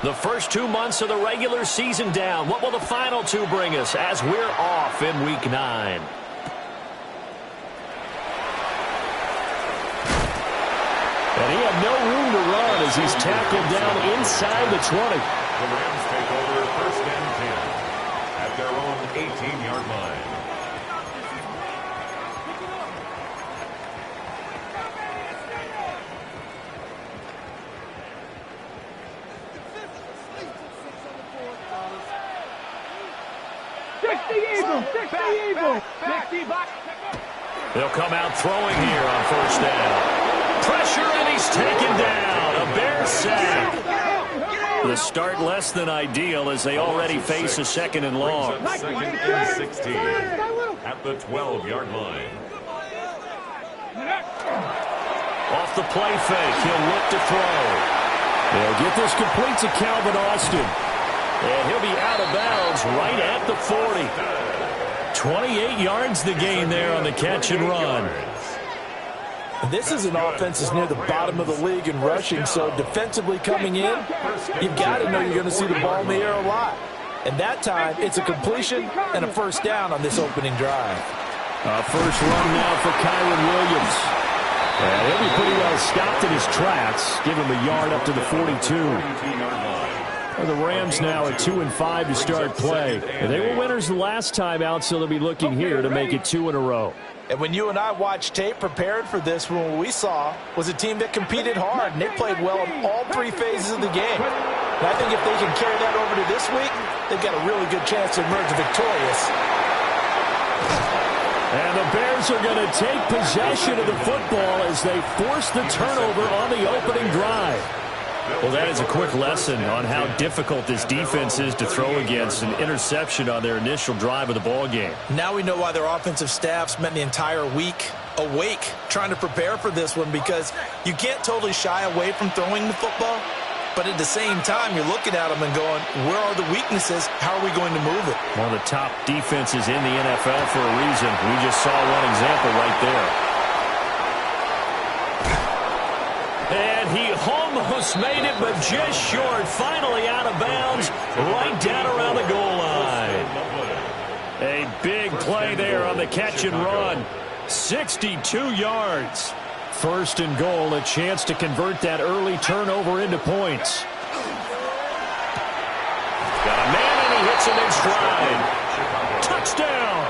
The first 2 months of the regular season down. What will the final 2 bring us as we're off in Week 9? And he had no room to run as he's tackled down inside the 20. The Rams take over first and 10 at their own 18-yard line. They'll come out throwing here on first down. Pressure, and he's taken down. A Bears sack. The start less than ideal as they already face a second and long. Second and 16 at the 12-yard line. Off the play fake, he'll look to throw. They'll get this complete to Calvin Austin. And he'll be out of bounds right at the 40. 28 yards the gain there on the catch and run. This is an offense that's near the bottom of the league in rushing, so defensively coming in, you've got to know you're going to see the ball in the air a lot. And that time, it's a completion and a first down on this opening drive. First run now for Kyron Williams. And he'll be pretty well stopped in his tracks. Give him a yard up to the 42. The Rams now at 2-5 to start play. They were winners the last time out, so they'll be looking here to make it 2 in a row. And when you and I watched tape prepared for this one, what we saw was a team that competed hard, and they played well in all 3 phases of the game. And I think if they can carry that over to this week, they've got a really good chance to emerge victorious. And the Bears are going to take possession of the football as they force the turnover on the opening drive. Well, that is a quick lesson on how difficult this defense is to throw against. An interception on their initial drive of the ball game. Now we know why their offensive staff spent the entire week awake trying to prepare for this one, because you can't totally shy away from throwing the football, but at the same time you're looking at them and going, where are the weaknesses? How are we going to move it? One of the top defenses in the NFL for a reason. We just saw one example right there. And he almost made it, but just short. Finally out of bounds, right down around the goal line. A big play there on the catch and run. 62 yards. First and goal, a chance to convert that early turnover into points. Got a man, and he hits him in stride. Touchdown!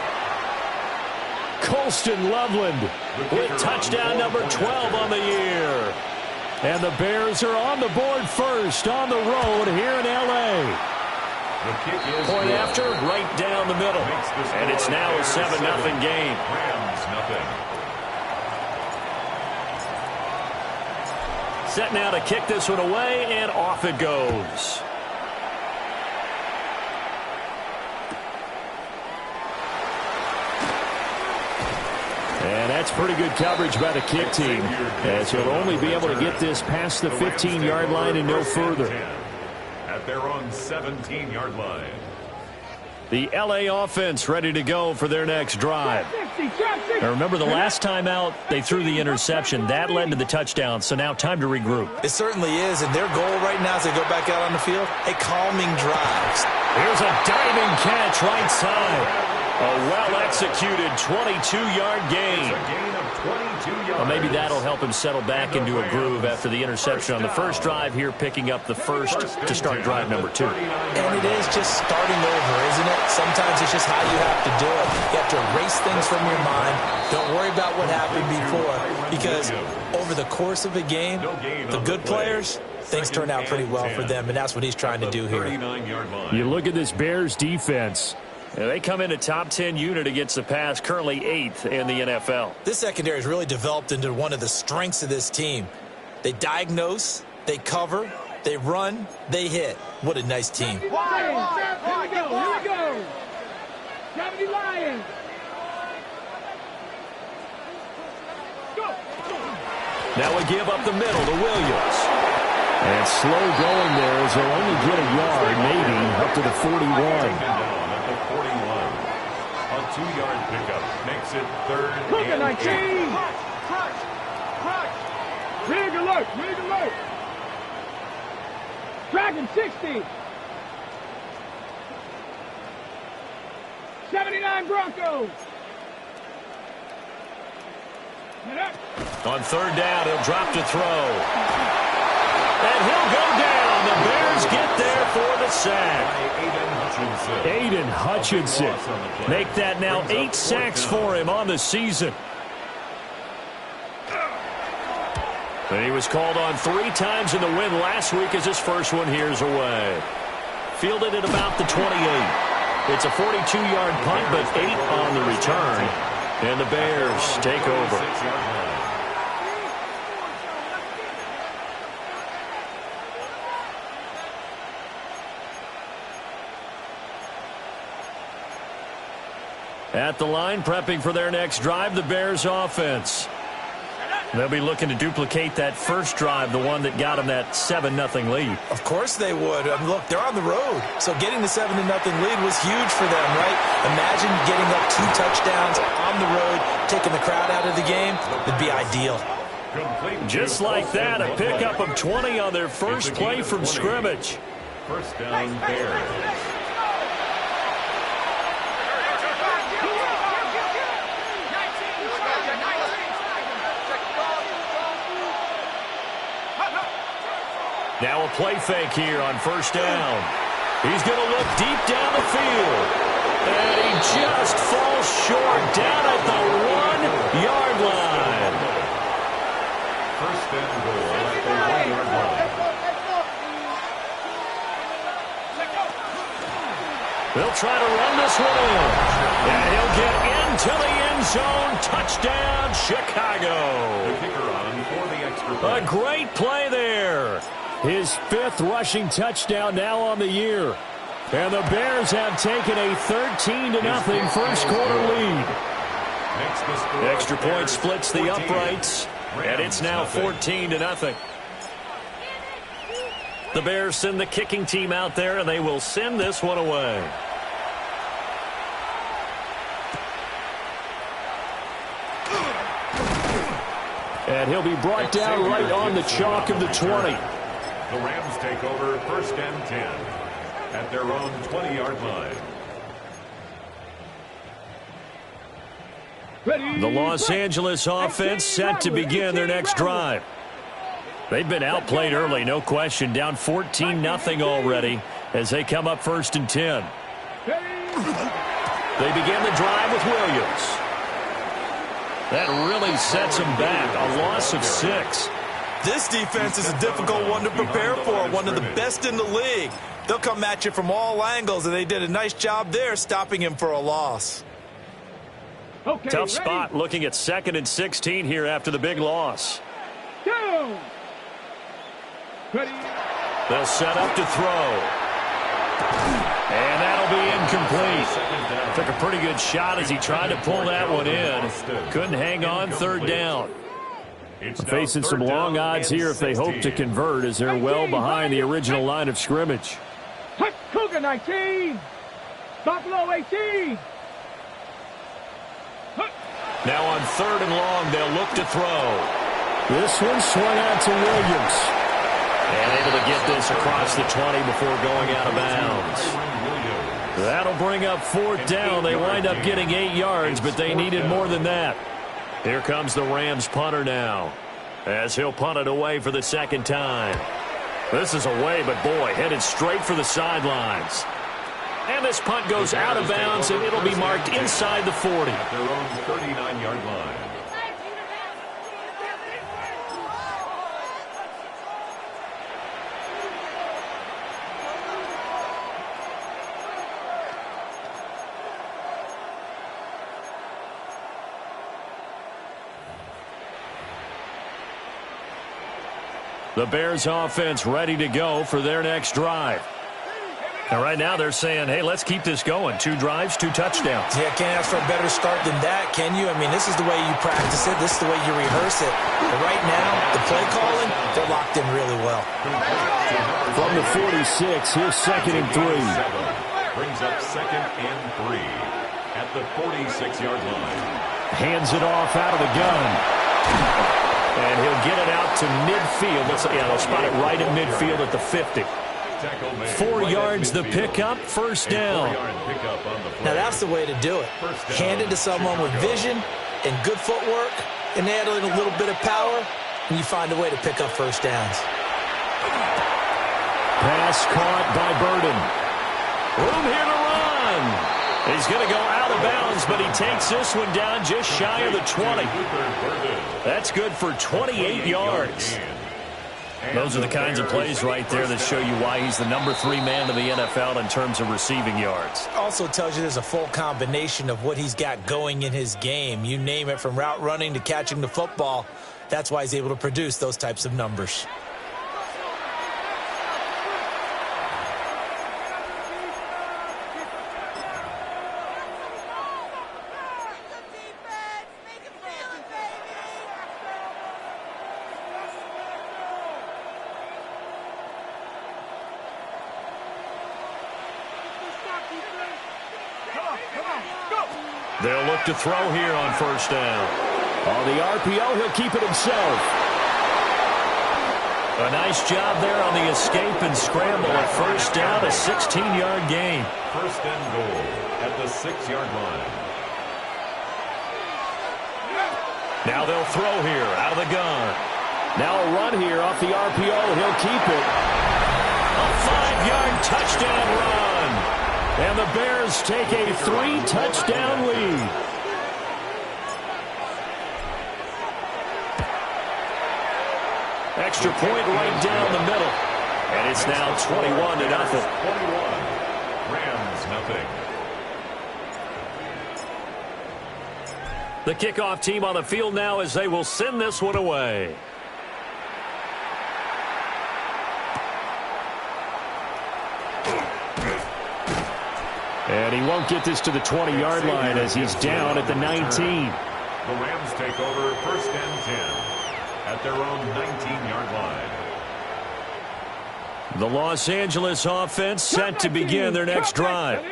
Colston Loveland with touchdown number 12 on the year. And the Bears are on the board first on the road here in L.A. Point after, right down the middle. And it's now a 7-0 game. Set now to kick this one away, and off it goes. And that's pretty good coverage by the kick team, as he'll only be able to get this past the 15-yard line and no further. At their own 17-yard line. The L.A. offense ready to go for their next drive. Now remember, the last time out, they threw the interception. That led to the touchdown, so now time to regroup. It certainly is, and their goal right now as they go back out on the field, a calming drive. Here's a diving catch right side. A well-executed 22-yard gain. Well, maybe that'll help him settle back into a groove after the interception on the first drive here, picking up the first to start drive number 2. And it is just starting over, isn't it? Sometimes it's just how you have to do it. You have to erase things from your mind. Don't worry about what happened before, because over the course of a game, the good players, things turn out pretty well for them, and that's what he's trying to do here. You look at this Bears defense. They come in a top 10 unit against the pass, currently 8th in the NFL. This secondary has really developed into one of the strengths of this team. They diagnose, they cover, they run, they hit. What a nice team. Here we go. Gravity Lions. Now a give up the middle to Williams. And slow going there as they'll only get a yard, maybe, up to the 41. 2-yard pickup makes it 3rd Look at and 19. Rig alert. Dragon 60. 79 Broncos. On third down, he'll drop to throw. And he'll go down. The Bears get there for the sack. Aiden Hutchinson. Make that now 8 sacks for him on the season. And he was called on 3 times in the win last week as his first one here's away. Fielded at about the 28. It's a 42-yard punt, but 8 on the return. And the Bears take over. At the line, prepping for their next drive, the Bears offense. They'll be looking to duplicate that first drive, the one that got them that 7-0 lead. Of course they would. Look, they're on the road, so getting the 7-0 lead was huge for them, right? Imagine getting up 2 touchdowns on the road, taking the crowd out of the game. It'd be ideal. Just like that, a pickup of 20 on their first play from scrimmage. First down, Bears. Now a play fake here on first down. He's going to look deep down the field. And he just falls short down at the 1-yard line. First and goal at the 1-yard line. They'll try to run this one in. And he'll get into the end zone. Touchdown, Chicago. The kicker on for the extra point. A great play there. His 5th rushing touchdown now on the year. And the Bears have taken a 13-0 first quarter lead. Extra point splits the uprights, and it's now 14-0. The Bears send the kicking team out there, and they will send this one away. And he'll be brought down right on the chalk of the 20. The Rams take over first and 10 at their own 20-yard line. The Los Angeles offense set to begin their next drive. They've been outplayed early, no question, down 14-0 already as they come up first and 10. They begin the drive with Williams. That really sets them back, a loss of 6. This defense is a difficult one to prepare for, one of the best in the league. They'll come at you from all angles, and they did a nice job there stopping him for a loss. Okay, tough spot looking at 2nd and 16 here after the big loss. Down. They'll set up to throw. And that'll be incomplete. Took a pretty good shot as he tried to pull that one in. Couldn't hang on, 3rd down. Facing some long odds here if they hope to convert as they're well behind the original line of scrimmage. Cougar 19. Buffalo 18. Now on 3rd and long, they'll look to throw. This one swung out to Williams. And able to get this across the 20 before going out of bounds. That'll bring up 4th down. They wind up getting 8 yards, but they needed more than that. Here comes the Rams punter now as he'll punt it away for the 2nd time. This is away, but boy, headed straight for the sidelines. And this punt goes out of bounds, and it'll be marked inside the 40. At their own 39-yard line. The Bears offense ready to go for their next drive. And right now they're saying, hey, let's keep this going. 2 drives, 2 touchdowns. Yeah, can't ask for a better start than that, can you? I mean, this is the way you practice it. This is the way you rehearse it. But right now, the play calling, they're locked in really well. From the 46, here's 2nd and 3. Brings up 2nd and 3 at the 46-yard line. Hands it off out of the gun. And he'll get it out to midfield. They'll spot it right at midfield at the 50. 4 yards the pickup, first down. Now that's the way to do it. Hand it to someone with vision and good footwork, and add in a little bit of power, and you find a way to pick up first downs. Pass caught by Burden. Room here to run. He's going to go out of bounds, but he takes this one down just shy of the 20. That's good for 28 yards. Those are the kinds of plays right there that show you why he's the number 3 man in the NFL in terms of receiving yards. Also tells you there's a full combination of what he's got going in his game. You name it, from route running to catching the football. That's why he's able to produce those types of numbers. They'll look to throw here on first down. On the RPO, he'll keep it himself. A nice job there on the escape and scramble at first down, a 16-yard gain. First and goal at the 6-yard line. Now they'll throw here out of the gun. Now a run here off the RPO. He'll keep it. A 5-yard touchdown run. And the Bears take a 3-touchdown lead. Extra point right down the middle. And it's now 21-0. 21. Rams nothing. The kickoff team on the field now as they will send this one away. And he won't get this to the 20-yard line as he's down at the 19. The Rams take over first and 10 at their own 19-yard line. The Los Angeles offense set to begin their next drive.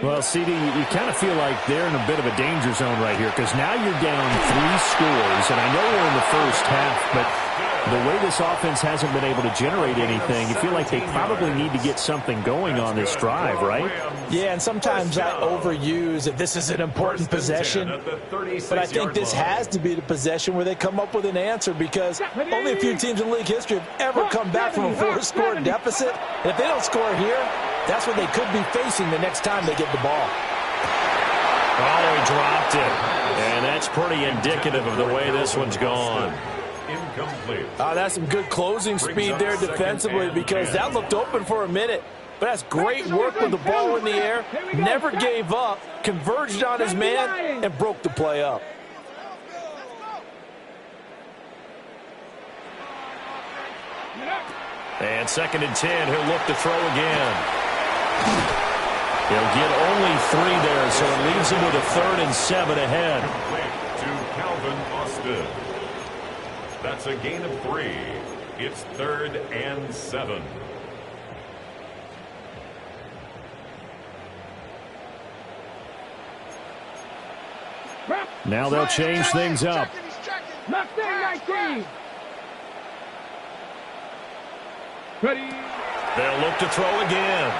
Well, CD, you kind of feel like they're in a bit of a danger zone right here because now you're down 3 scores, and I know we're in the first half, but the way this offense hasn't been able to generate anything, you feel like they probably need to get something going on this drive, right? Yeah, and sometimes I overuse that this is an important possession, but I think this has to be the possession where they come up with an answer because only a few teams in league history have ever come back from a 4-score deficit. And if they don't score here, that's what they could be facing the next time they get the ball. Oh, he dropped it. And that's pretty indicative of the way this one's gone. Incomplete. That's some good closing speed there defensively because that looked open for a minute. But that's great work with the ball in the air. Never gave up, converged on his man, and broke the play up. And 2nd and 10, he'll look to throw again. He'll get only 3 there, so it leaves him with a 3rd and 7 ahead. To Calvin Austin. That's a gain of 3. It's 3rd and 7. Now they'll change things up. Ready. They'll look to throw again.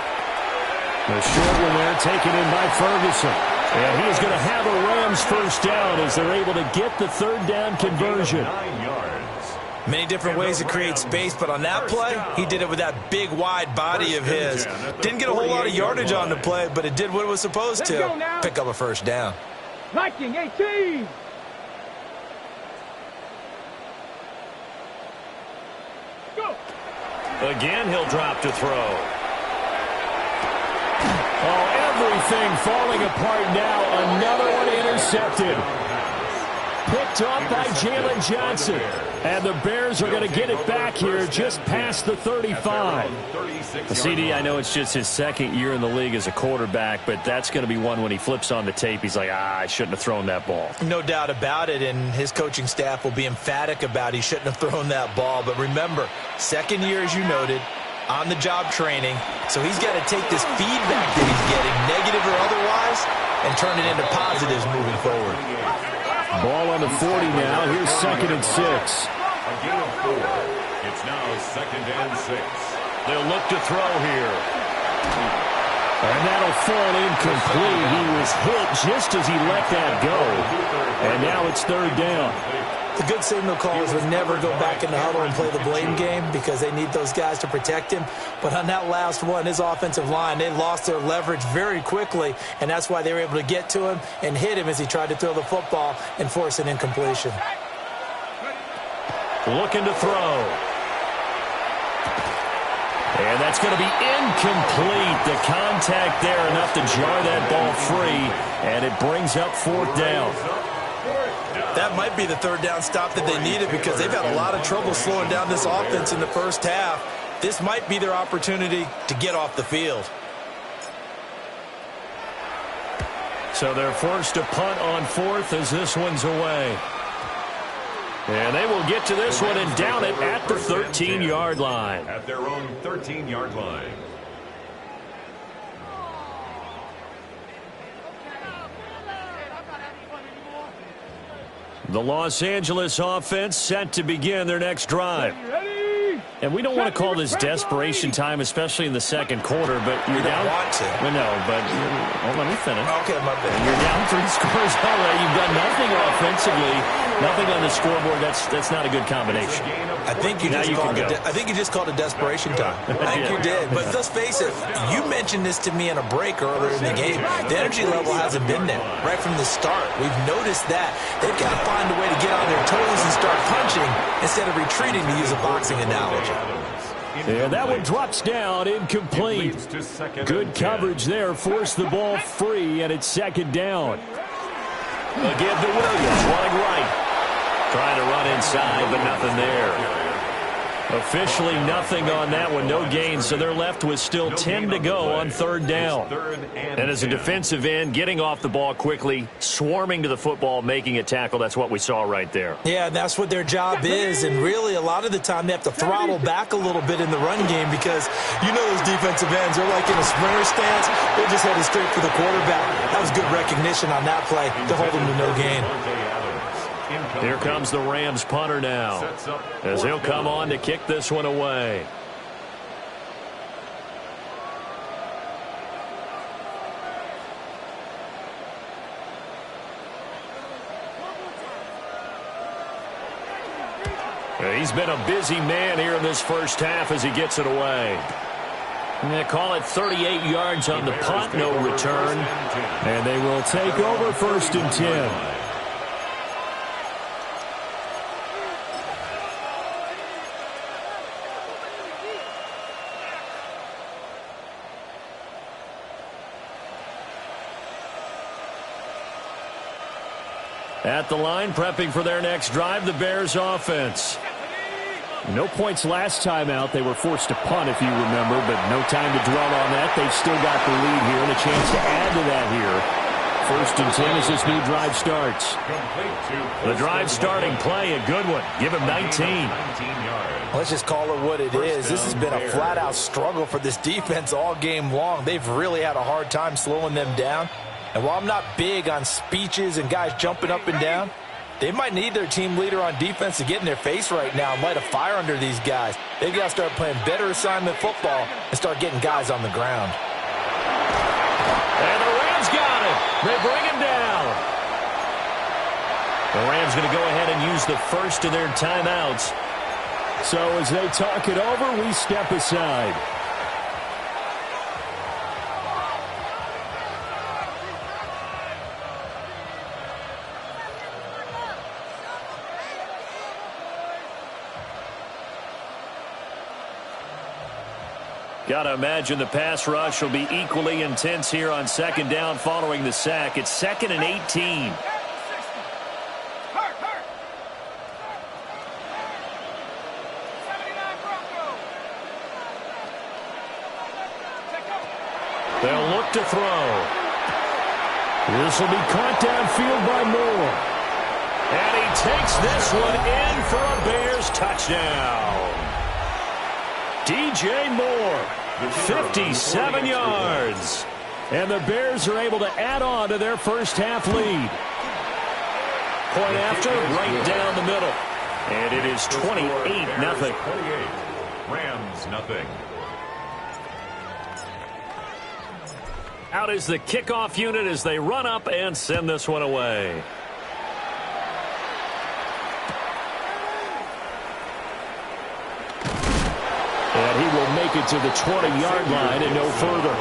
The short one there taken in by Ferguson. And he is going to have a Rams first down as they're able to get the 3rd down conversion. 9 yards. Many different ways to create space, but on that play, he did it with that big, wide body of his. Didn't get a whole lot of yardage on the play, but it did what it was supposed to. Pick up a first down. Viking 18. Go. Again, he'll drop to throw. Oh, everything falling apart now. Another one intercepted. Picked up by Jalen Johnson. And the Bears are going to get it back here just past the 35. CD, I know it's just his 2nd year in the league as a quarterback, but that's going to be one when he flips on the tape. He's like, I shouldn't have thrown that ball. No doubt about it, and his coaching staff will be emphatic about he shouldn't have thrown that ball. But remember, 2nd year, as you noted, on-the-job training. So he's got to take this feedback that he's getting, negative or otherwise, and turn it into positives moving forward. Ball on the 40 now. Here's 2nd and 6. A gain of 4. It's now 2nd and 6. They'll look to throw here. And that'll fall incomplete. He was hit just as he let that go. And now it's third down. The good signal callers would never go back in the huddle and play the blame game because they need those guys to protect him. But on that last one, his offensive line, they lost their leverage very quickly, and that's why they were able to get to him and hit him as he tried to throw the football and force an incompletion. Looking to throw. And that's going to be incomplete. The contact there enough to jar that ball free, and it brings up fourth down. That might be the third down stop that they needed because they've had a lot of trouble slowing down this offense in the first half. This might be their opportunity to get off the field. So they're forced to punt on fourth as this one's away. And they will get to this one and down it at the 13-yard line. At their own 13-yard line. The Los Angeles offense set to begin their next drive. And we don't want to call this desperation time, especially in the second quarter, but you're down. Want to. No, but let me finish. Okay, my bad. You're down 3 scores already. You've done nothing offensively, nothing on the scoreboard. That's not a good combination. I think you just called it desperation time. I think you did. But let's face it, you mentioned this to me in a break earlier in the game. The energy level hasn't been there right from the start. We've noticed that. They've got to find a way to get on their toes and start punching instead of retreating, to use a boxing analogy. Yeah, that one drops down, incomplete. Good coverage there, forced the ball free, and it's second down. Again to Williams, running right. Trying to run inside, but nothing there. Officially nothing on that one, no gain, so they're left with still 10 to go on third down. And as a defensive end, getting off the ball quickly, swarming to the football, making a tackle, that's what we saw right there. Yeah, that's what their job is, and really a lot of the time they have to throttle back a little bit in the run game because you know those defensive ends are like in a sprinter stance. They're just headed straight for the quarterback. That was good recognition on that play to hold them to no gain. Here comes the Rams punter now, as he'll come on to kick this one away. He's been a busy man here in this first half as he gets it away. And they call it 38 yards on the punt, no return. And they will take over first and 10. At the line, prepping for their next drive, the Bears offense. No points last time out. They were forced to punt, if you remember, but no time to dwell on that. They've still got the lead here and a chance to add to that here. First and 10 as this new drive starts. The drive starting play, a good one. Give him 19. Let's just call it what it is. This has been a flat-out struggle for this defense all game long. They've really had a hard time slowing them down. And while I'm not big on speeches and guys jumping up and down, they might need their team leader on defense to get in their face right now and light a fire under these guys. They've got to start playing better assignment football and start getting guys on the ground. And the Rams got it. They bring him down. The Rams going to go ahead and use the first of their timeouts. So as they talk it over, we step aside. Got to imagine the pass rush will be equally intense here on second down following the sack. It's 2nd and 18. They'll look to throw. This will be caught downfield by Moore. And he takes this one in for a Bears touchdown. DJ Moore, 57 yards. And the Bears are able to add on to their first half lead. Point after, right down the middle. And it is 28-0. 28. Rams, nothing. Out is the kickoff unit as they run up and send this one away. And he will make it to the 20-yard line and no further.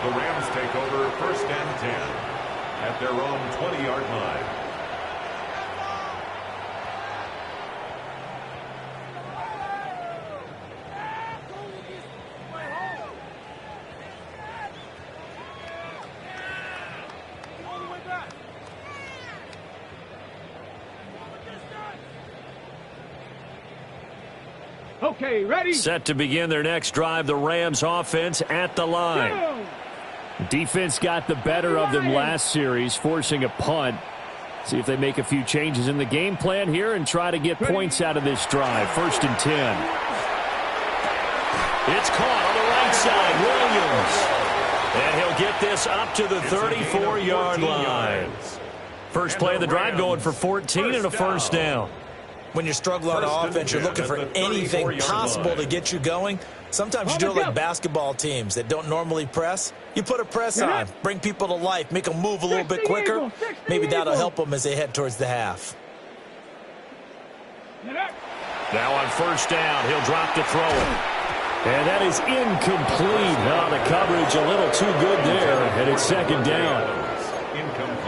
The Rams take over 1st and 10 at their own 20-yard line. Okay, ready? Set to begin their next drive, the Rams offense at the line. Go! Defense got the better of them last series, forcing a punt. See if they make a few changes in the game plan here and try to get points out of this drive. 1st and 10. It's caught on the right side, Williams. And he'll get this up to the 34-yard line. First play of the drive going for 14 and a first down. When you're struggling on offense, you're looking for anything possible to get you going. Sometimes you do it like basketball teams that don't normally press. You put a press on, bring people to life, make them move a little bit quicker. Maybe that'll help them as they head towards the half. Now on first down, he'll drop to throw it. And that is incomplete. Now the coverage a little too good there, and it's 2nd down.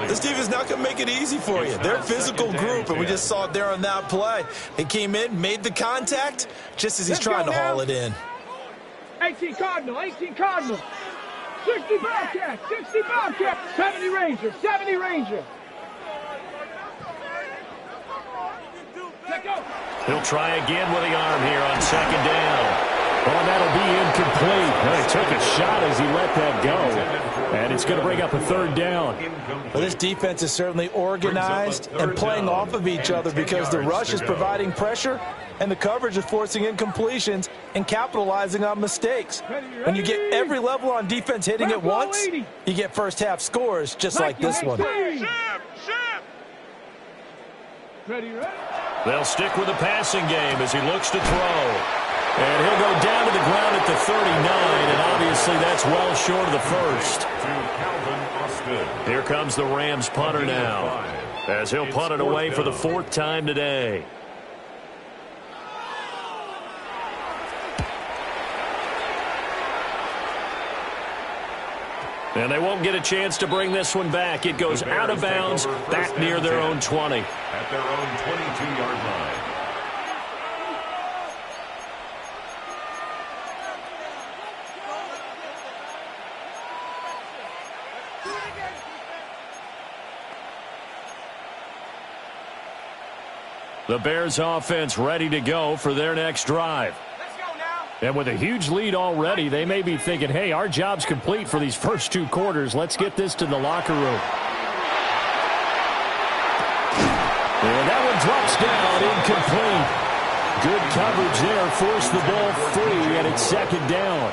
This team is not going to make it easy for you. They're a physical group, and we just saw it there on that play. They came in, made the contact, just as he's trying to haul it in. 18 Cardinal, 18 Cardinal. 60 Bobcat, 60 Bobcat. 70 Ranger, 70 Ranger. Let go. He'll try again with the arm here on 2nd down. Oh, that'll be incomplete. He took a shot as he let that go. And it's going to bring up a 3rd down. Well, this defense is certainly organized and playing off of each other because the rush is providing pressure and the coverage is forcing incompletions and capitalizing on mistakes. When you get every level on defense hitting at once, you get first half scores just like this one. They'll stick with the passing game as he looks to throw. And he'll go down to the ground at the 39, and obviously that's well short of the first. Here comes the Rams punter now, as he'll punt it away for the 4th time today. And they won't get a chance to bring this one back. It goes out of bounds, back near their own 20. At their own 22-yard line. The Bears offense ready to go for their next drive. Let's go now. And with a huge lead already, they may be thinking, hey, our job's complete for these first 2 quarters. Let's get this to the locker room. And that one drops down, incomplete. Good coverage there, forced the ball free, and it's 2nd down.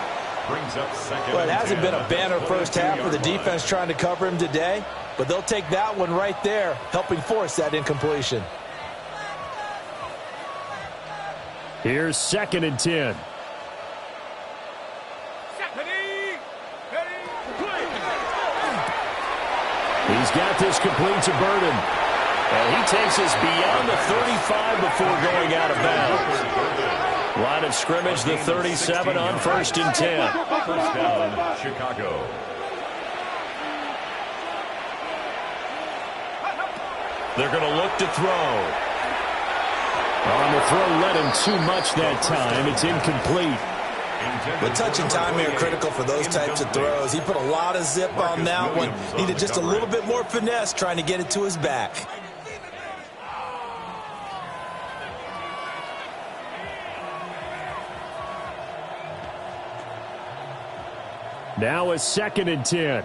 Well, it hasn't been a banner first half for the defense trying to cover him today, but they'll take that one right there, helping force that incompletion. Here's 2nd and 10. He's got this complete to Burden. And he takes us beyond the 35 before going out of bounds. Line of scrimmage, the 37 on 1st and 10. First down, Chicago. They're going to look to throw. On the throw, led him too much that time. It's incomplete. But touch and time are critical for those types of throws. He put a lot of zip on that one. Needed just a little bit more finesse trying to get it to his back. Now a 2nd and 10.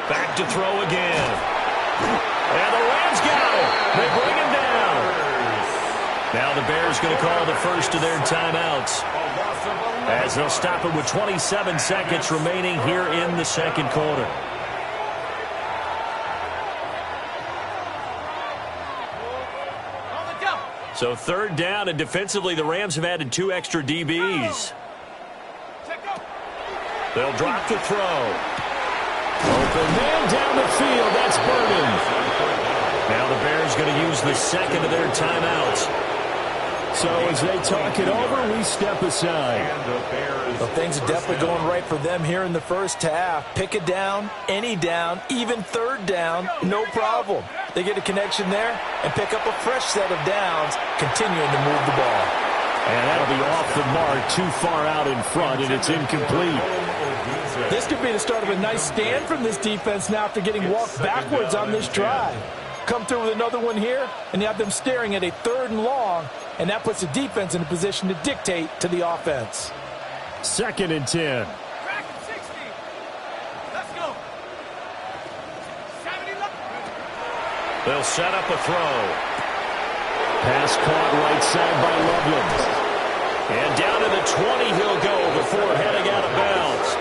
Back to throw again. And the Rams got him. They bring him down. Now the Bears going to call the first of their timeouts, as they'll stop it with 27 seconds remaining here in the 2nd quarter. So third down, and defensively the Rams have added 2 extra DBs. They'll drop the throw. Open man down the field. That's Burden. Now the Bears going to use the second of their timeouts. So as they talk it over, we step aside. Well, things are definitely going right for them here in the first half. Pick a down, any down, even third down, no problem. They get a connection there and pick up a fresh set of downs, continuing to move the ball. And that'll be off the mark, too far out in front, and it's incomplete. This could be the start of a nice stand from this defense now after getting walked backwards on this drive. Come through with another one here, and you have them staring at a 3rd and long, and that puts the defense in a position to dictate to the offense. 2nd and 10. They'll set up a throw. Pass caught right side by Loveland. And down to the 20 he'll go before heading out of bounds.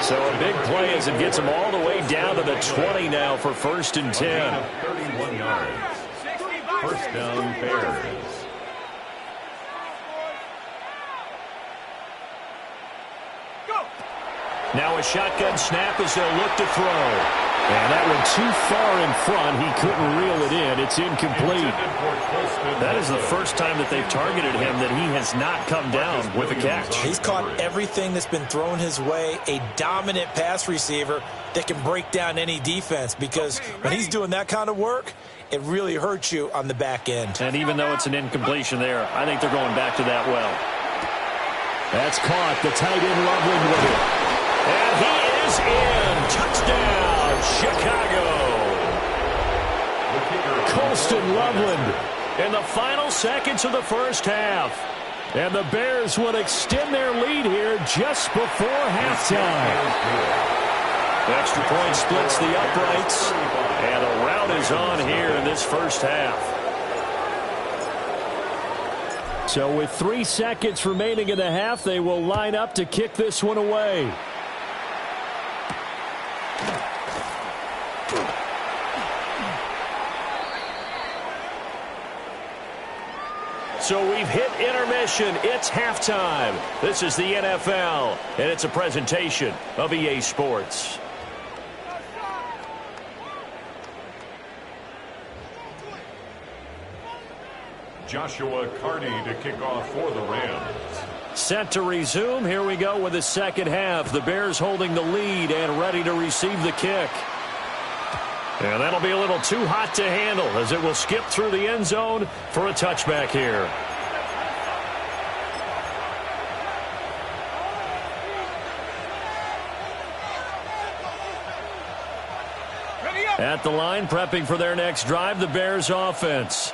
So a big play as it gets him all the way down to the 20 now for 1st and 10. 31 yards. First down, Bears. Now a shotgun snap as they'll look to throw. And that one too far in front. He couldn't reel it in. It's incomplete. That is the first time that they've targeted him that he has not come down with a catch. He's caught everything that's been thrown his way, a dominant pass receiver that can break down any defense, because when he's doing that kind of work, it really hurts you on the back end. And even though it's an incompletion there, I think they're going back to that well. That's caught. The tight end Loveland with it. And he is in. Touchdown, Chicago. Colston Loveland. In the final seconds of the first half. And the Bears would extend their lead here just before halftime. Extra point splits the uprights. And a rout is on here in this first half. So with 3 seconds remaining in the half, they will line up to kick this one away. So we've hit intermission. It's halftime. This is the NFL, and it's a presentation of EA Sports. Joshua Carney to kick off for the Rams. Set to resume. Here we go with the second half. The Bears holding the lead and ready to receive the kick. And that'll be a little too hot to handle as it will skip through the end zone for a touchback here. At the line, prepping for their next drive, the Bears offense.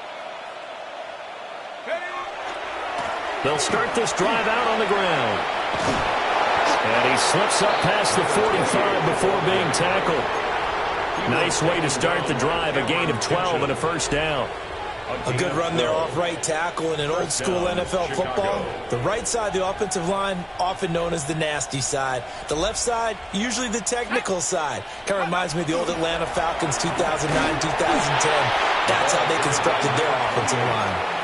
They'll start this drive out on the ground. And he slips up past the 45 before being tackled. Nice way to start the drive, a gain of 12 and a first down. A good run there off right tackle in an old school NFL football. The right side of the offensive line, often known as the nasty side. The left side, usually the technical side. Kind of reminds me of the old Atlanta Falcons 2009, 2010. That's how they constructed their offensive line.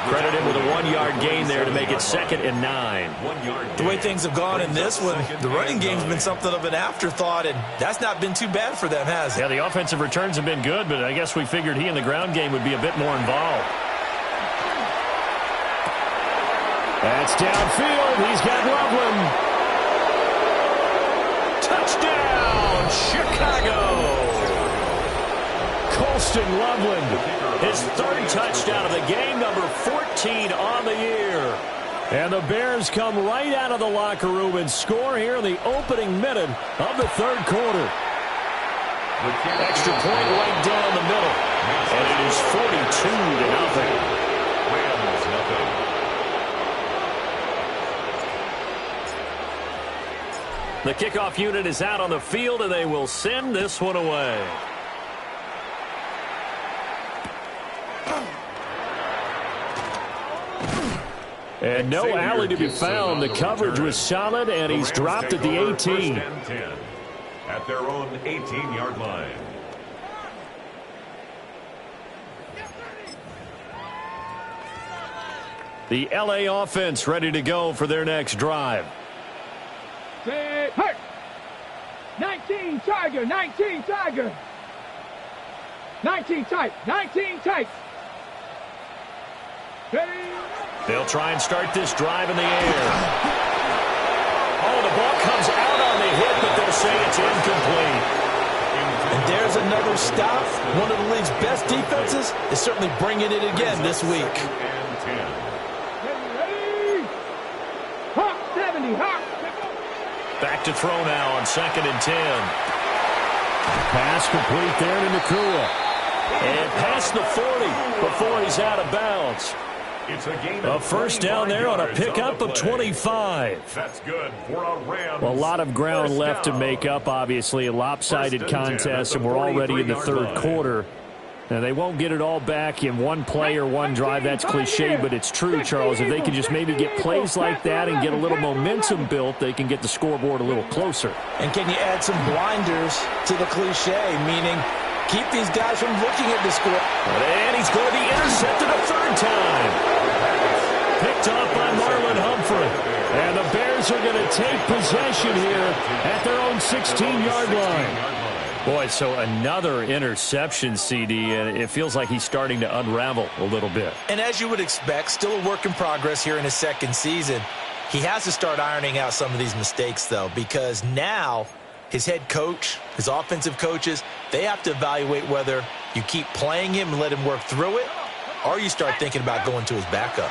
Credited with a 1-yard gain there to make it 2nd and 9. The way things have gone in this one, the running game's been something of an afterthought, and that's not been too bad for them, has it? Yeah, the offensive returns have been good, but I guess we figured he in the ground game would be a bit more involved. That's downfield. He's got Loveland. Touchdown, Chicago! Colston Loveland. His 3rd touchdown of the game, number 14 on the year. And the Bears come right out of the locker room and score here in the opening minute of the 3rd quarter. Extra point right down the middle. And it is 42-0. Rams nothing. The kickoff unit is out on the field, and they will send this one away. And no alley to be found. The coverage was solid, and he's dropped at the 18. At their own 18-yard line. The LA offense ready to go for their next drive. Set, hurt. 19 Tiger, 19 Tiger. 19 tight, 19 tight. They'll try and start this drive in the air. Oh, the ball comes out on the hit, but they'll say it's incomplete. And there's another stop. One of the league's best defenses is certainly bringing it again this week. Hawk 70, Hawk. Back to throw now on 2nd and 10. Pass complete there to Nakua. And past the 40 before he's out of bounds. It's a gain A of first down there on a pickup of 25. That's good for a Rams. Well, a lot of ground first left to down. make up, obviously. A lopsided contest, and we're already in the third quarter. Now, they won't get it all back in one play or one drive. That's cliche, but it's true, Charles. If they can just maybe get plays like that and get a little momentum built, they can get the scoreboard a little closer. And can you add some blinders to the cliche, meaning keep these guys from looking at the score. And he's going to be intercepted a third time. Picked off by Marlon Humphrey. And the Bears are going to take possession here at their own 16-yard line. Boy, so another interception, CD, and it feels like he's starting to unravel a little bit. And as you would expect, still a work in progress here in his second season. He has to start ironing out some of these mistakes, though, because now his head coach, his offensive coaches, they have to evaluate whether you keep playing him and let him work through it, or you start thinking about going to his backup.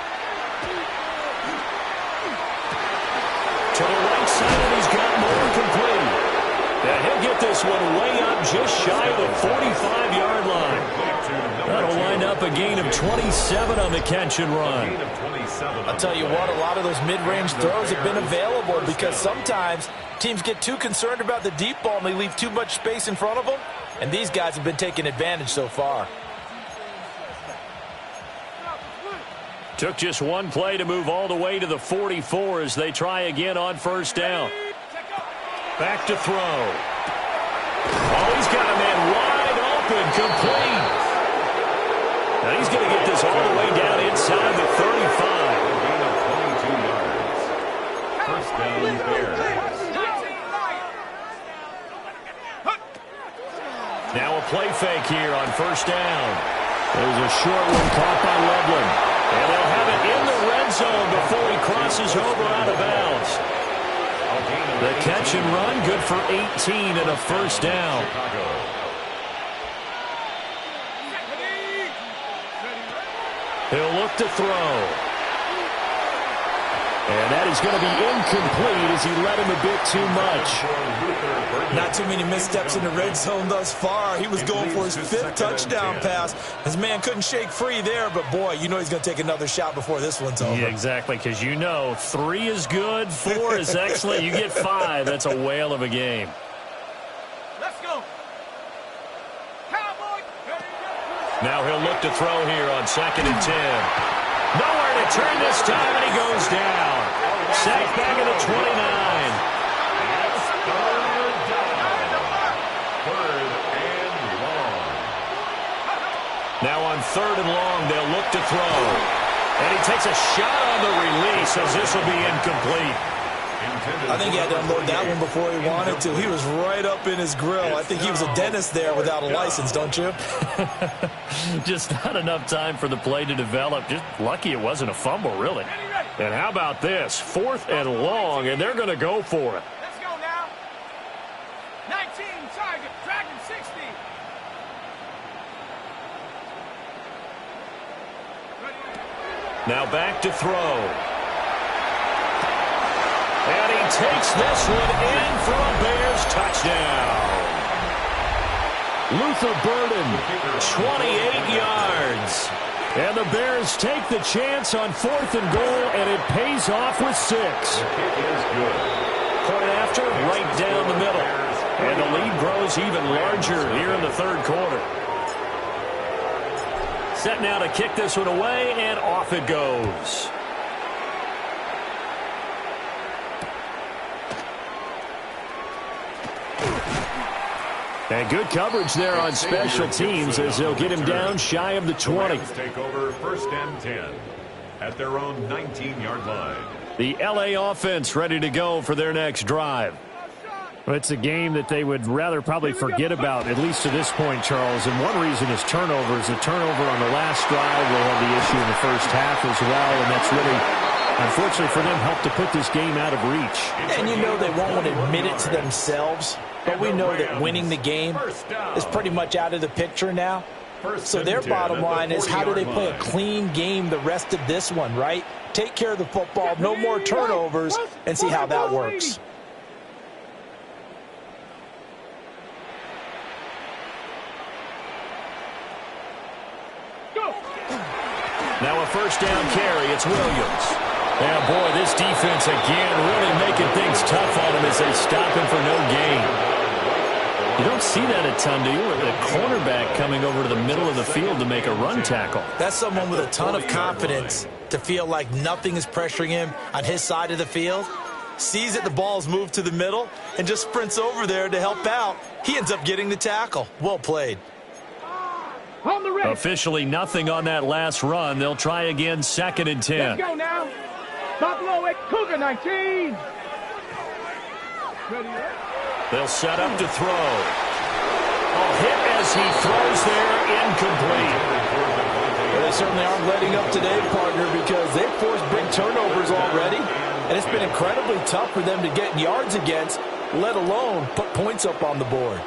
To the right side, and he's got more complete. And he'll get this one way up just shy of the 45-yard line. That'll wind up a gain of 27 on the catch and run. I'll tell you what, a lot of those mid-range throws have been available because sometimes teams get too concerned about the deep ball and they leave too much space in front of them, and these guys have been taking advantage so far. Took just one play to move all the way to the 44 as they try again on first down. Back to throw. Oh, he's got a man wide open, complete. Now he's going to get this all the way down inside the 35. Gain of 22 yards. First down, Bears. Now a play fake here on first down. There's a short one caught by Loveland. And they'll have it in the red zone before he crosses over out of bounds. The catch and run, good for 18 and a first down. He'll look to throw. And that is going to be incomplete as he led him a bit too much. Not too many missteps in the red zone thus far. He was going for his 5th touchdown pass. His man couldn't shake free there, but boy, you know he's going to take another shot before this one's over. Yeah, exactly, because you know 3 is good, 4 is excellent. You get 5, that's a whale of a game. Let's go. Cowboy. Now he'll look to throw here on 2nd and 10. Nowhere to turn this time, and he goes down. Sacked back at the 29. Now on 3rd and long, they'll look to throw. And he takes a shot on the release as this will be incomplete. I think he had to unload that one before he wanted to. He was right up in his grill. I think he was a dentist there without a license, don't you? Just not enough time for the play to develop. Just lucky it wasn't a fumble, really. And how about this? 4th and long, and they're going to go for it. Let's go now. 19 target, Dragon 60. Now back to throw. And he takes this one in for a Bears touchdown. Luther Burden, 28 yards. And the Bears take the chance on 4th and goal, and it pays off with 6. Point after, right down the middle. And the lead grows even larger here in the 3rd quarter. Set now to kick this one away, and off it goes. And good coverage there on special teams as they'll get him down shy of the 20. Take over 1st and 10. at their own 19-yard line. The LA offense ready to go for their next drive. Well, it's a game that they would rather probably forget about, at least to this point, Charles. And one reason is turnovers. The turnover on the last drive will have the issue in the first half as well, and that's really, unfortunately for them, helped to put this game out of reach. And you know they won't admit it to themselves, but we know that winning the game is pretty much out of the picture now. So their bottom line is, how do they play a clean game the rest of this one, right? Take care of the football, no more turnovers, and see how that works. Now a first down carry. It's Williams. And boy, this defense again really making things tough on him as they stop him for no gain. You don't see that a ton, do you? The cornerback coming over to the middle of the field to make a run tackle. That's someone with a ton of confidence to feel like nothing is pressuring him on his side of the field. Sees that the ball's moved to the middle and just sprints over there to help out. He ends up getting the tackle. Well played. Officially nothing on that last run. They'll try again, 2nd and 10. Let's go now. Buffalo at Cougar 19. Ready, They'll set up to throw. Oh, hit as he throws there, incomplete. Well, they certainly aren't letting up today, partner, because they've forced big turnovers already, and it's been incredibly tough for them to get yards against, let alone put points up on the board.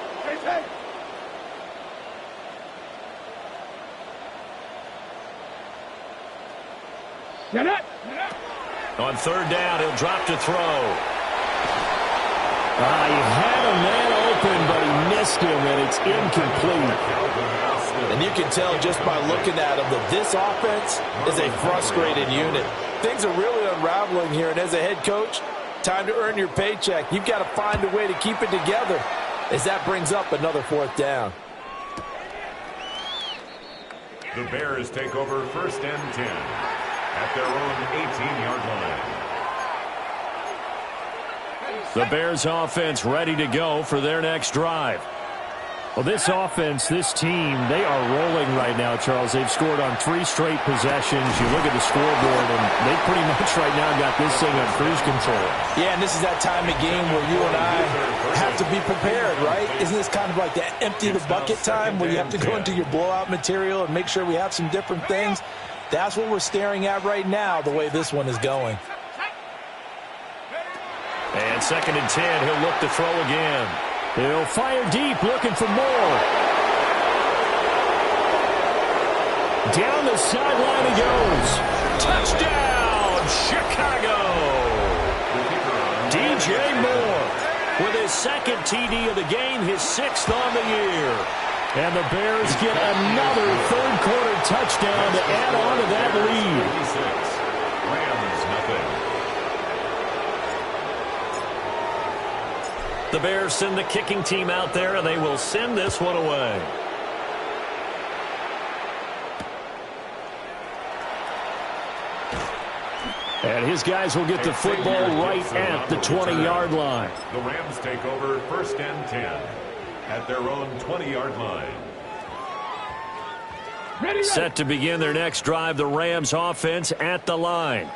Get it. On 3rd down, he'll drop to throw. He had a man open, but he missed him, and it's incomplete. And you can tell just by looking at him that this offense is a frustrated unit. Things are really unraveling here, and as a head coach, time to earn your paycheck. You've got to find a way to keep it together as that brings up another 4th down. The Bears take over 1st and 10 at their own 18-yard line. The Bears offense ready to go for their next drive. Well, this offense, this team, they are rolling right now, Charles. They've scored on 3 straight possessions. You look at the scoreboard, and they pretty much right now got this thing on cruise control. Yeah, and this is that time of game where you and I have to be prepared, right? Isn't this kind of like that empty the bucket time where you have to go into your blowout material and make sure we have some different things? That's what we're staring at right now, the way this one is going. And 2nd and 10, he'll look to throw again. He'll fire deep, looking for more. Down the sideline he goes. Touchdown, Chicago! DJ Moore with his 2nd TD of the game, his 6th on the year. And the Bears get another 3rd quarter touchdown to add on to that lead. Rams, nothing. The Bears send the kicking team out there, and they will send this one away. And his guys will get the football right at the 20-yard line. The Rams take over 1st and 10 at their own 20-yard line. Set to begin their next drive, the Rams offense at the line.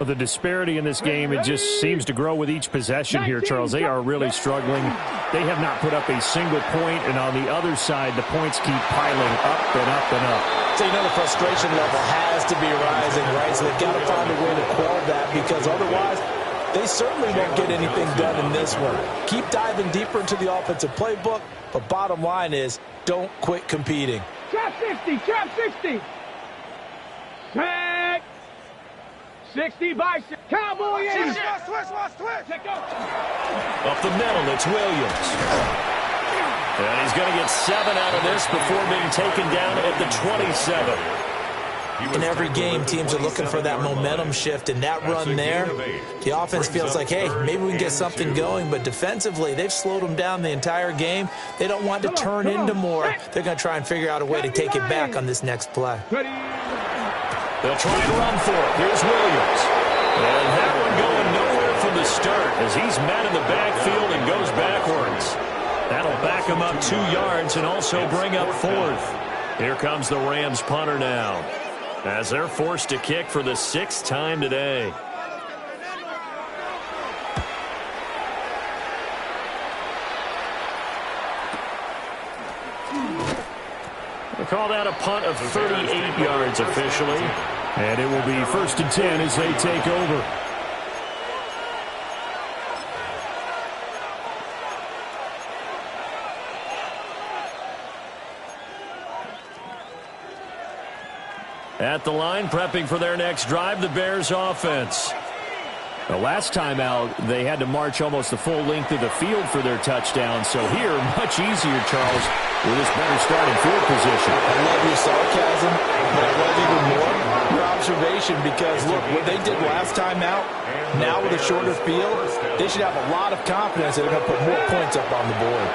Well, the disparity in this game, it just seems to grow with each possession here, Charles. They are really struggling. They have not put up a single point, and on the other side, the points keep piling up and up and up. So, you know, the frustration level has to be rising, right? So they've got to find a way to quell that, because otherwise they certainly won't get anything done in this one. Keep diving deeper into the offensive playbook, but bottom line is don't quit competing. Trap 60, trap 60. Tag. 60 by 6. Cowboy 80. Switch. Up the middle, it's Williams. And he's going to get 7 out of this before being taken down at the 27. In every game, teams are looking for that momentum shift, and that run there, the offense feels like, hey, maybe we can get something going, but defensively, they've slowed them down the entire game. They don't want to turn into more. They're going to try and figure out a way to take it back on this next play. They'll try and run for it. Here's Williams. And that one going nowhere from the start as he's met in the backfield and goes backwards. That'll back him up 2 yards and also bring up 4th. Here comes the Rams punter now. as they're forced to kick for the 6th time today. They call that a punt of 38 yards officially. And it will be 1st and 10 as they take over. At the line, prepping for their next drive, the Bears offense. The last time out, they had to march almost the full length of the field for their touchdown. So here, much easier, Charles, with this better starting field position. I love your sarcasm, but I love even more your observation because, look, what they did last time out, now with a shorter field, they should have a lot of confidence that they're going to put more points up on the board.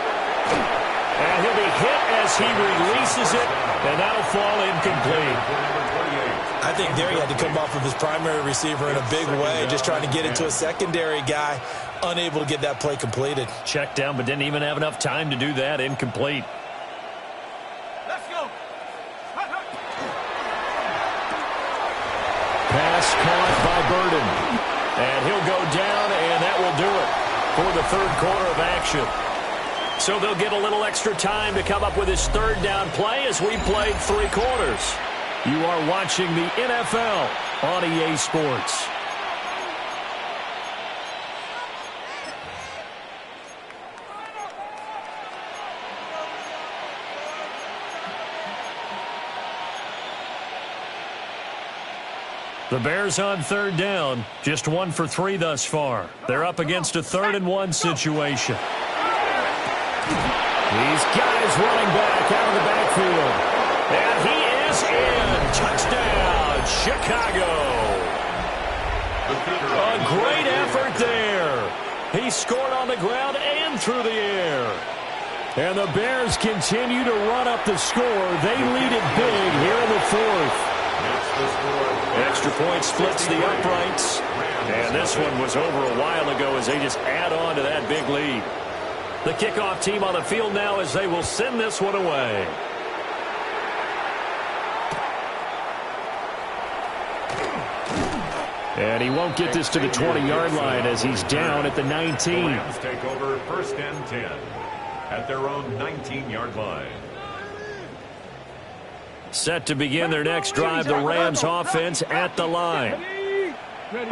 And he'll be hit as he releases it, and that'll fall incomplete. I think there he had to come off of his primary receiver in a big way, just trying to get it to a secondary guy, unable to get that play completed. Checked down, but didn't even have enough time to do that. Incomplete. Let's go. Pass caught by Burden. And he'll go down, and that will do it for the 3rd quarter of action. So they'll get a little extra time to come up with his 3rd down play as we played 3 quarters. You are watching the NFL on EA Sports. The Bears on 3rd down, just 1 for 3 thus far. They're up against a 3rd and 1 situation. These guys running back out of the backfield. And he is in. Touchdown, Chicago. A great effort there. He scored on the ground and through the air. And the Bears continue to run up the score. They lead it big here in the 4th. Extra point splits the uprights. And this one was over a while ago as they just add on to that big lead. The kickoff team on the field now as they will send this one away. And he won't get this to the 20-yard line as he's down at the 19. The Rams take over 1st and 10 at their own 19-yard line. Set to begin their next drive, the Rams offense at the line.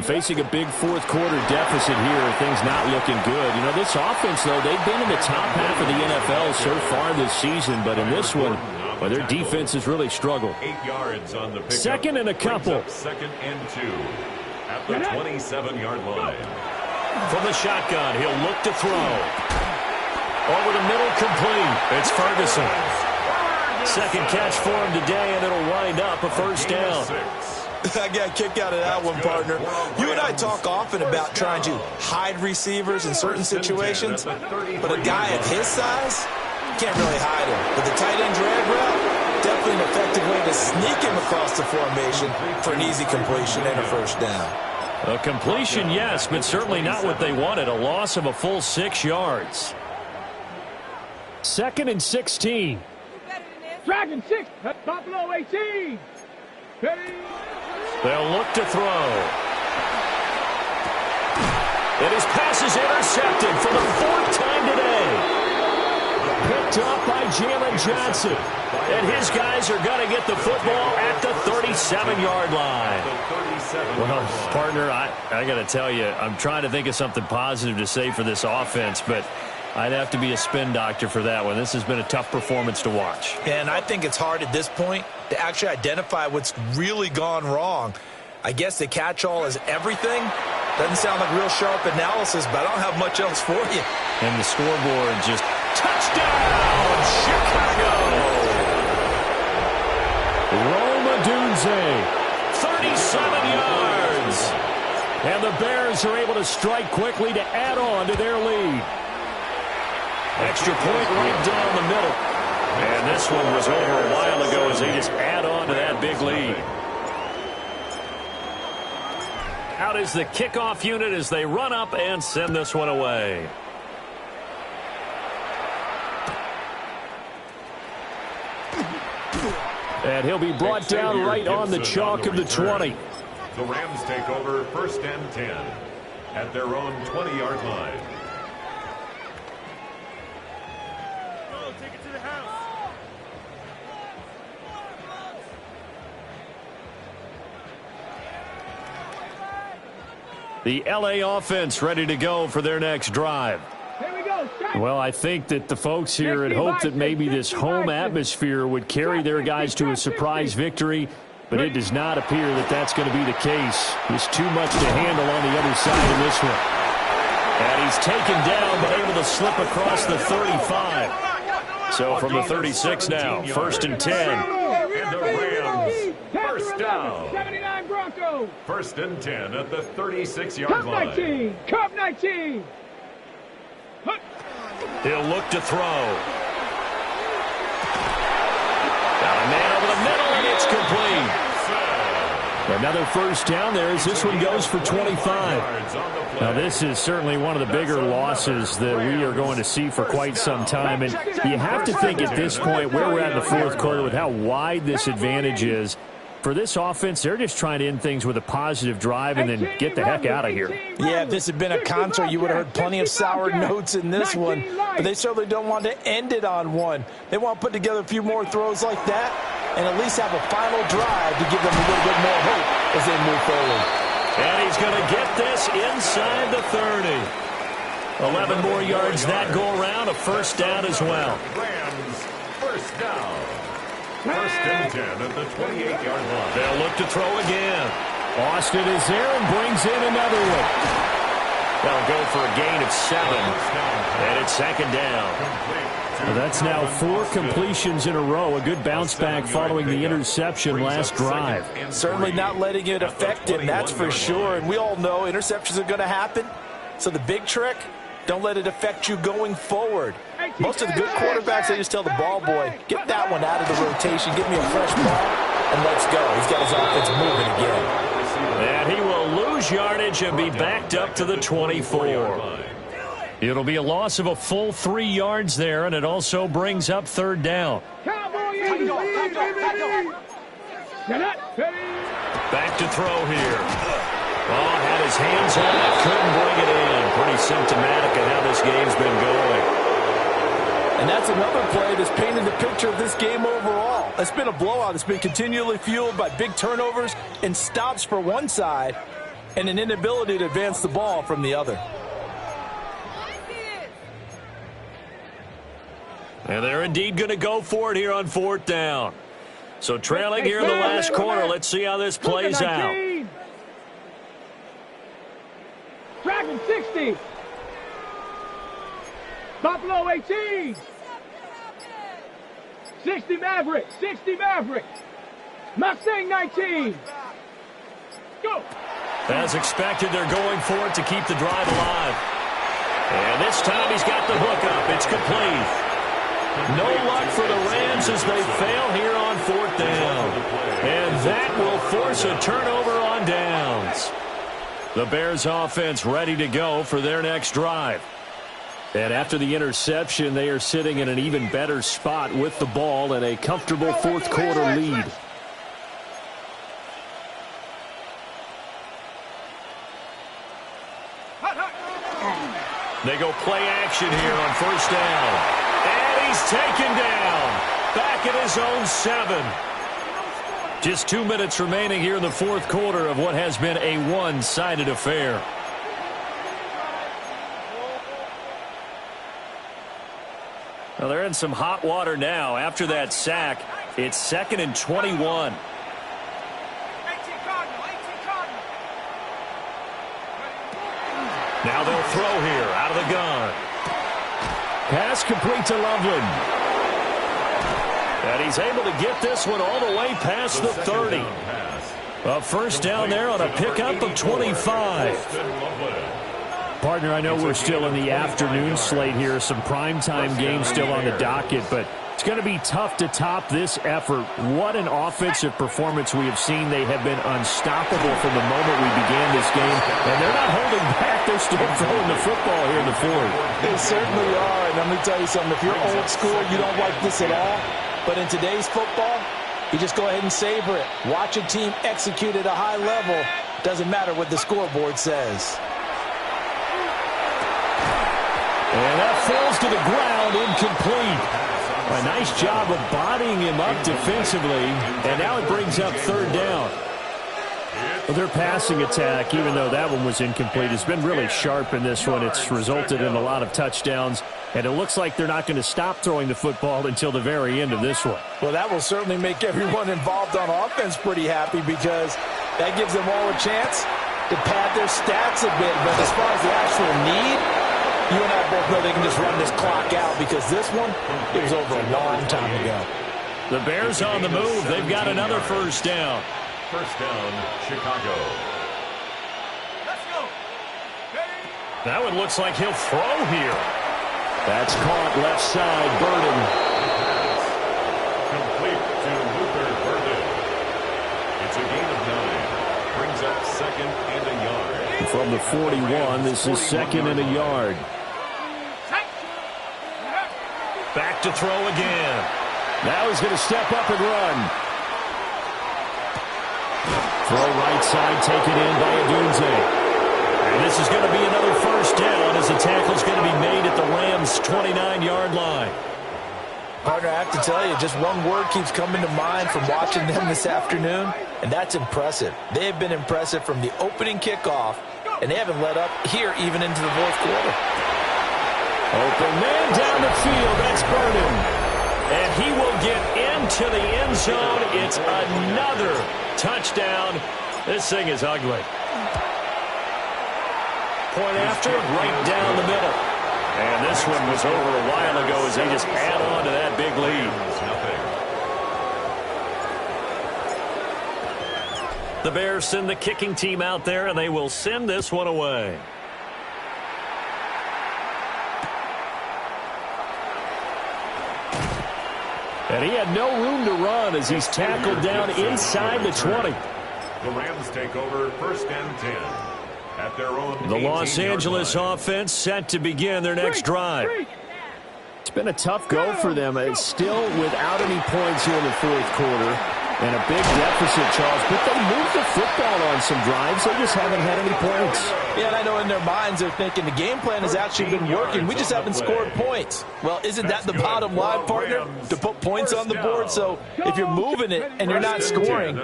Facing a big 4th quarter deficit here, things not looking good. You know, this offense, though, they've been in the top half of the NFL so far this season, but in this one, well, their defense has really struggled. 8 yards on the pickup. 2nd and a couple. 2nd and 2 at the 27-yard line. From the shotgun, he'll look to throw. Over the middle, complete. It's Ferguson. 2nd catch for him today, and it'll wind up a 1st down. I got a kick out of that one, partner. You and I talk often about trying to hide receivers in certain situations, but a guy of his size can't really hide him. With the tight end drag route, definitely an effective way to sneak him across the formation for an easy completion and a 1st down. A completion, yes, but certainly not what they wanted. A loss of a full 6 yards. 2nd and 16. Dragon 6. Buffalo 18. They'll look to throw. And his pass is intercepted for the 4th time today. Picked up by Jalen Johnson. And his guys are going to get the football at the 37-yard line. Well, partner, I got to tell you, I'm trying to think of something positive to say for this offense, but I'd have to be a spin doctor for that one. This has been a tough performance to watch. And I think it's hard at this point to actually identify what's really gone wrong. I guess the catch-all is everything. Doesn't sound like real sharp analysis, but I don't have much else for you. And the scoreboard just touchdown, Chicago! Rome Odunze, 37 yards. And the Bears are able to strike quickly to add on to their lead. Extra point right down the middle. And this one was over a while ago as they just add on to that big lead. Out is the kickoff unit as they run up and send this one away. And he'll be brought down right on the chalk of the 20. The Rams take over 1st and 10 at their own 20-yard line. Take it to the house. The LA offense ready to go for their next drive. Here we go. Well, I think that the folks here had hoped that maybe this home atmosphere would carry their guys to a surprise victory, but it does not appear that that's going to be the case. There's too much to handle on the other side of this one. And he's taken down, but able to slip across the 35. So from the 36 now, 1st and 10. And the Rams, first down. 79 Broncos. 1st and 10 at the 36-yard Cup line. 19. Cup 19. He'll look to throw. Got a man over the middle, and it's complete. Another first down there as this one goes for 25. Now, this is certainly one of the bigger losses that we are going to see for quite some time. And you have to think at this point where we're at in the fourth quarter with how wide this advantage is. For this offense, they're just trying to end things with a positive drive and then get the heck out of here. Yeah, if this had been a concert, you would have heard plenty of sour notes in this one. But they certainly don't want to end it on one. They want to put together a few more throws like that and at least have a final drive to give them a little bit more hope as they move forward. And he's going to get this inside the 30. 11 more yards that go around, a first down as well. Rams, first down. 1st and 10 at the 28-yard line. They'll look to throw again. Austin is there and brings in another one. They'll go for a gain of 7. And it's 2nd down. Well, that's now 4 completions in a row. A good bounce back following the interception last drive. Certainly not letting it affect him, that's for sure. And we all know interceptions are going to happen. So the big trick, don't let it affect you going forward. Most of the good quarterbacks, they just tell the ball boy, get that one out of the rotation, give me a fresh ball, and let's go. He's got his offense moving again. And he will lose yardage and be backed up to the 24. It'll be a loss of a full 3 yards there, and it also brings up 3rd down. Back to throw here. Oh, had his hands on it, couldn't bring it in. Pretty symptomatic of how this game's been going. And that's another play that's painted the picture of this game overall. It's been a blowout. It's been continually fueled by big turnovers and stops for one side and an inability to advance the ball from the other. And they're indeed going to go for it here on 4th down. So trailing here in the last quarter. Let's see how this plays out. Dragon 60. Buffalo 18. 60 Maverick. 60 Maverick. Mustang 19. Go. As expected, they're going for it to keep the drive alive. And this time he's got the hook up. It's complete. No luck for the Rams as they fail here on 4th down. And that will force a turnover on downs. The Bears offense ready to go for their next drive. And after the interception, they are sitting in an even better spot with the ball and a comfortable 4th quarter lead. They go play action here on 1st down. And he's taken down. Back at his own 7. Just 2 minutes remaining here in the 4th quarter of what has been a one-sided affair. Well, they're in some hot water now. After that sack, it's 2nd and 21. Now they'll throw here out of the gun. Pass complete to Loveland. And he's able to get this one all the way past the 30. A first down there on a pickup of 25. Partner, I know we're still in the afternoon slate here. Some primetime games still on the docket, but it's going to be tough to top this effort. What an offensive performance we have seen. They have been unstoppable from the moment we began this game, and they're not holding back. They're still throwing the football here in the 4th. They certainly are, and let me tell you something. If you're old school, you don't like this at all. But in today's football, You just go ahead and savor it. Watch a team execute at a high level. Doesn't matter what the scoreboard says. And that falls to the ground, incomplete. A nice job of bodying him up defensively, and now it brings up third down. Well, their passing attack, even though that one was incomplete, has been really sharp in this one. It's resulted in a lot of touchdowns, and it looks like they're not going to stop throwing the football until the very end of this one. Well, that will certainly make everyone involved on offense pretty happy because that gives them all a chance to pad their stats a bit. But as far as the actual need, you and I both know they can just run this clock out because this one, it was over a long time ago. The Bears on the move. They've got another first down. First down, Chicago. Let's go. That one looks like he'll throw here. That's caught left side, Burden. Complete to Luther Burden. It's a gain of 9. Brings up second and a yard. From the 41, this is second and a yard. Back to throw again. Now he's going to step up and run. Throw right side, taken in by Adunze. And this is going to be another first down as the tackle's going to be made at the Rams' 29-yard line. Partner, I have to tell you, just one word keeps coming to mind from watching them this afternoon, and that's impressive. They have been impressive from the opening kickoff, and they haven't let up here even into the fourth quarter. Open man down the field. That's Burden. And he will get into the end zone. It's another touchdown. This thing is ugly. Point after, right down the middle. And this one was over a while ago as they just add on to that big lead. The Bears send the kicking team out there, and they will send this one away. And he had no room to run as he's tackled down inside the 20. The Rams take over first and 10 at their own. The Los Angeles offense set to begin their next drive. It's been a tough go for them. It's still without any points here in the fourth quarter. And a big deficit, Charles. But they moved the football on some drives. They just haven't had any points. Yeah, and I know in their minds they're thinking the game plan has actually been working. We just haven't scored points. Well, isn't that the bottom line, partner? To put points on the board. So if you're moving it and you're not scoring,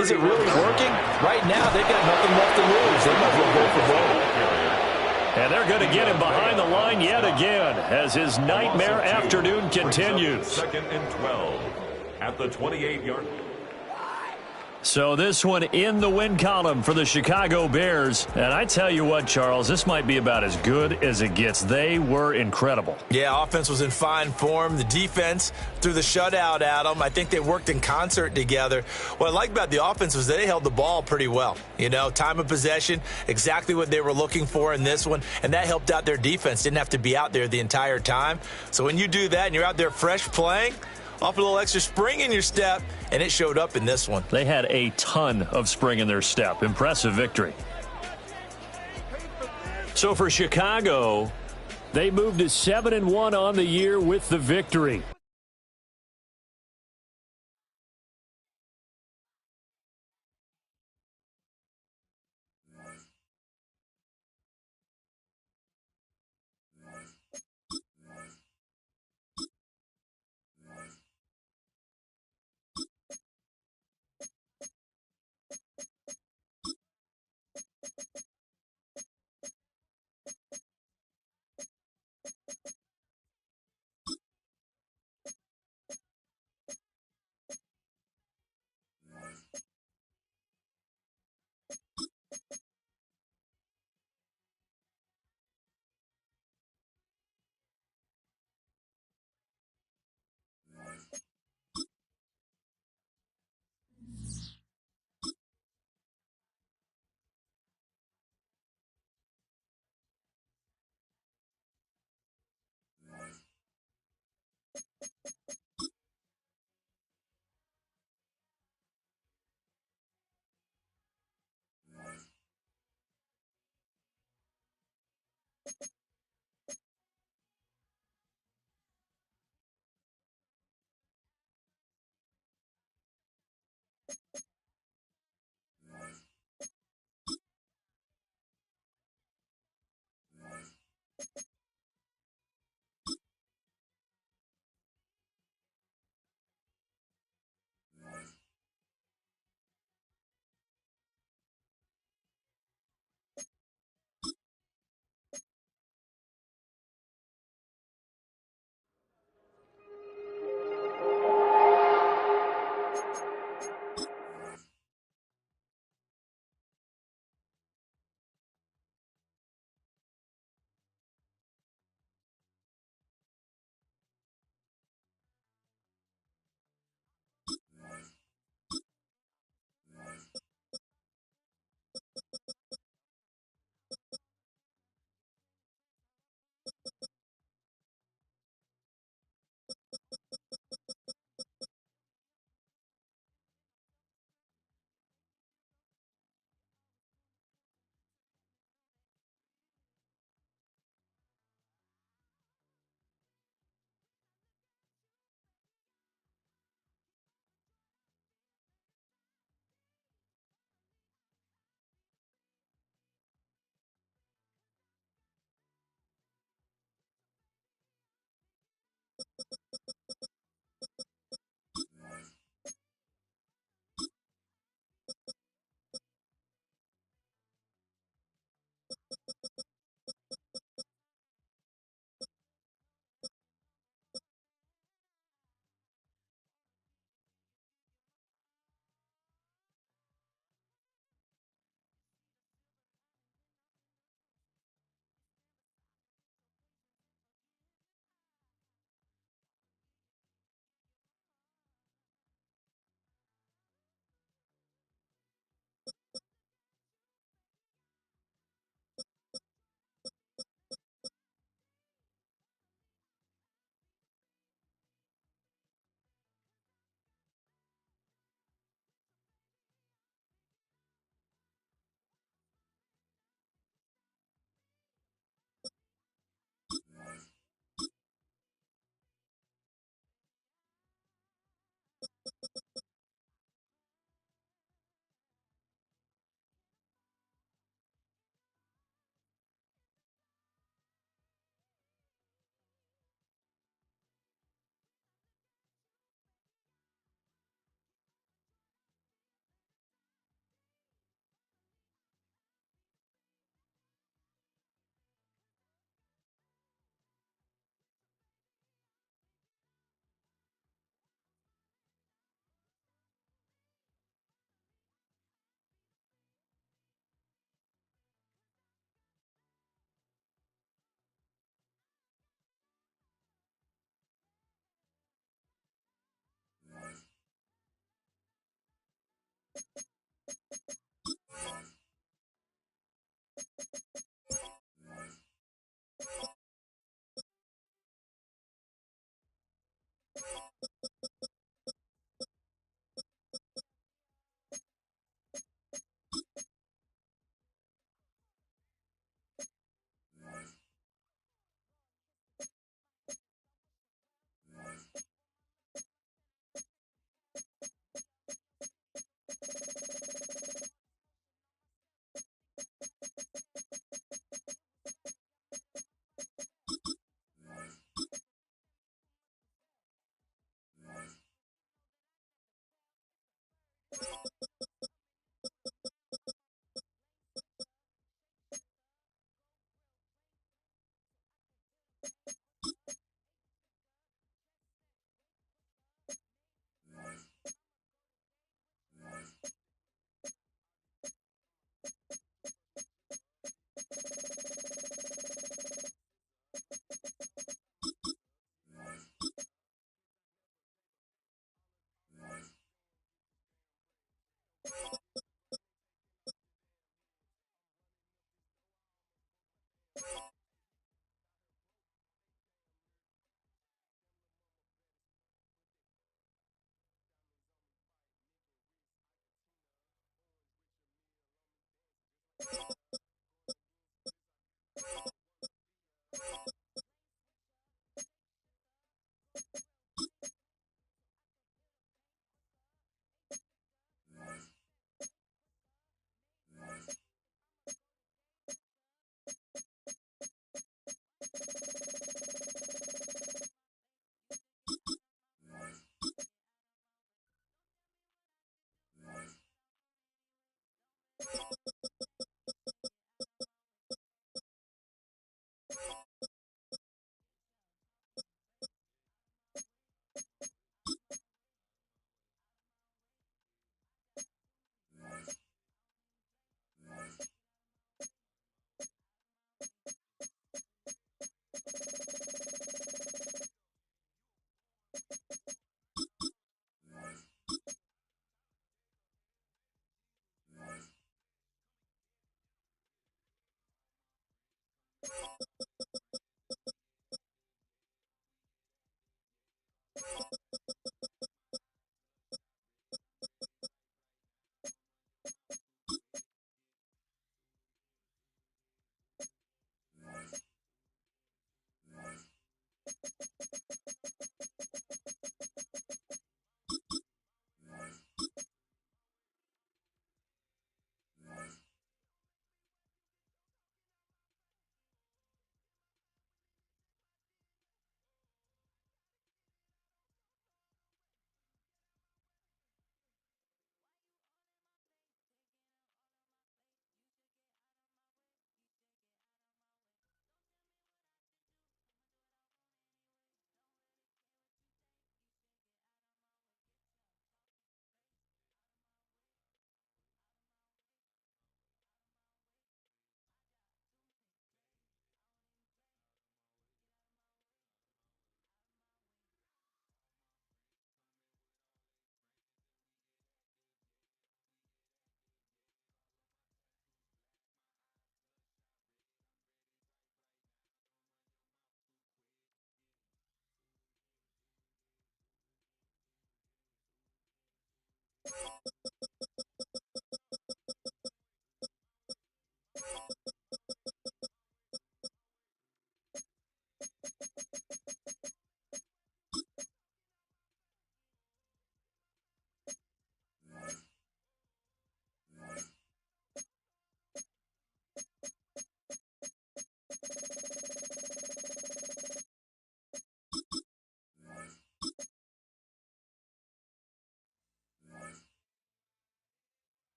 is it really working? Right now, they've got nothing left to lose. They might as well go for gold. And they're going to get him behind the line yet again as his nightmare afternoon continues. Second and 12 at the 28-yard. So this one in the win column for the Chicago Bears. And I tell you what, Charles, this might be about as good as it gets. They were incredible. Yeah, offense was in fine form. The defense threw the shutout at them. I think they worked in concert together. What I like about the offense was they held the ball pretty well. You know, time of possession, exactly what they were looking for in this one. And that helped out their defense. Didn't have to be out there the entire time. So when you do that and you're out there fresh playing, off a little extra spring in your step, and it showed up in this one. They had a ton of spring in their step. Impressive victory. So for Chicago, they moved to 7-1 on the year with the victory.